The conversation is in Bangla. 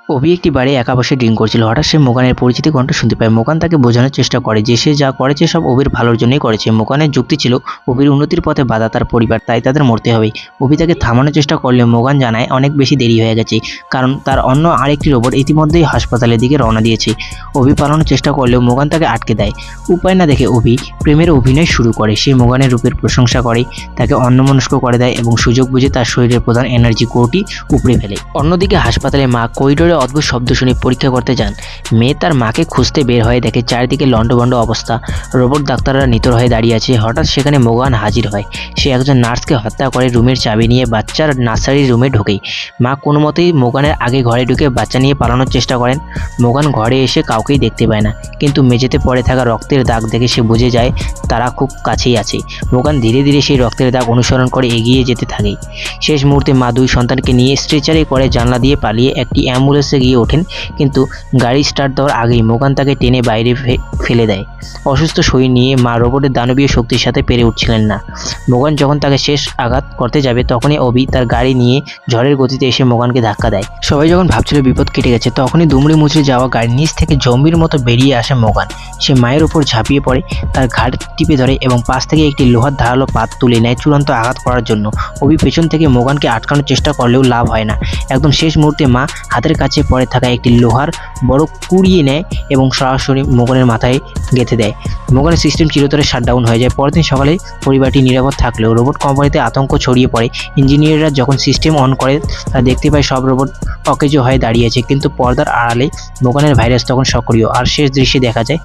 অভি একটি বাড়ি একা বসে ড্রিঙ্ক করছিল। হঠাৎ সে মোগানের পরিচিতি কণ্ঠ শুনতে পায়। মোগান তাকে বোঝানোর চেষ্টা করে যে সে যা করেছে সব অভির ভালোর জন্যই করেছে। মোগানের যুক্তি ছিল অভির উন্নতির পথে বাধা তার পরিবার, তাই তাদের মরতে হবে। অভি তাকে থামানোর চেষ্টা করলেও মোগান জানায় অনেক বেশি দেরি হয়ে গেছে, কারণ তার অন্য আরেকটি রোবট ইতিমধ্যেই হাসপাতালের দিকে রওনা দিয়েছে। অভি পালানোর চেষ্টা করলেও মোগান তাকে আটকে দেয়। উপায় না দেখে অভি প্রেমের অভিনয় শুরু করে। সে মোগানের রূপের প্রশংসা করে, তাকে অন্যমনস্ক করে দেয় এবং সুযোগ বুঝে তার শরীরের প্রধান এনার্জি কোরটি উপড়ে ফেলে। অন্যদিকে হাসপাতালে মা করিডোরে অদ্ভুত শব্দ শুনে পরীক্ষা করতে যান। মেয়ে তার মাকে খুঁজতে বের হয়ে দেখে চারিদিকে লণ্ডভণ্ড অবস্থা, রোবট ডাক্তাররা নিতর হয়ে দাঁড়িয়ে আছে। হঠাৎ সেখানে মোগান হাজির হয়। সে একজন নার্সকে হত্যা করে রুমের চাবি নিয়ে বাচ্চার নার্সারি রুমে ঢোকে। মা কোনো মতেই মোগানের আগে ঘরে ঢুকে বাচ্চা নিয়ে পালানোর চেষ্টা করেন। মোগান ঘরে এসে কাউকেই দেখতে পায় না, কিন্তু মেঝেতে পড়ে থাকা রক্তের দাগ দেখে সে বুঝে যায় তারা খুব কাছেই আছে। মোগান ধীরে ধীরে সেই রক্তের দাগ অনুসরণ করে এগিয়ে যেতে থাকে। শেষ মুহূর্তে মা দুই সন্তানকে নিয়ে স্ট্রেচারে করে জানলা দিয়ে পালিয়ে একটি অ্যাম্বুলেন্সে গিয়ে ওঠেন, কিন্তু গাড়ি স্টার্ট দেওয়ার আগেই মোগান তাকে টেনে বাইরে ফেলে দেয়। অসুস্থ শরীর নিয়ে মা রোবটের দানবীয় শক্তির সাথে পেরে উঠছিলেন না। মোগান যখন তাকে শেষ আঘাত করতে যাবে তখনই অভি তার গাড়ি নিয়ে ঝড়ের গতিতে এসে মোগানকে ধাক্কা দেয়। সবাই যখন ভাবছিল বিপদ কেটে গেছে, তখনই দুমড়ে মুচড়ে যাওয়া গাড়ির নিচ থেকে জম্বির মতো বেরিয়ে আসে মোগান। সে মায়ের উপর ঝাঁপিয়ে পড়ে, তার ঘাড় টিপে ধরে এবং পাশ থেকে একটি লোহার ধারালো পাত তুলে নেয় চূড়ান্ত আঘাত করার জন্য। অভি পেছন থেকে মোগানকে আটকানোর চেষ্টা করলেও লাভ হয় না। একদম শেষ মুহূর্তে মা হাতের কাছে পড়ে থাকা একটি লোহার বড় কুড়িয়ে নেয় এবং সরাসরি মোগানের মাথায় গেঁথে দেয়। মোগানের সিস্টেম চিরতরে শাটডাউন হয়ে যায়। পরদিন সকালে পরিবারটি নিরাপদ থাকলেও রোবট কোম্পানিতে আতঙ্ক ছড়িয়ে পড়ে। ইঞ্জিনিয়াররা যখন সিস্টেম অন করে তা দেখতে পায় সব রোবট অকেজো হয়ে দাঁড়িয়েছে, কিন্তু পর্দার আড়ালে মোগানের ভাইরাস তখন সক্রিয়। আর শেষ দৃশ্যে দেখা যায়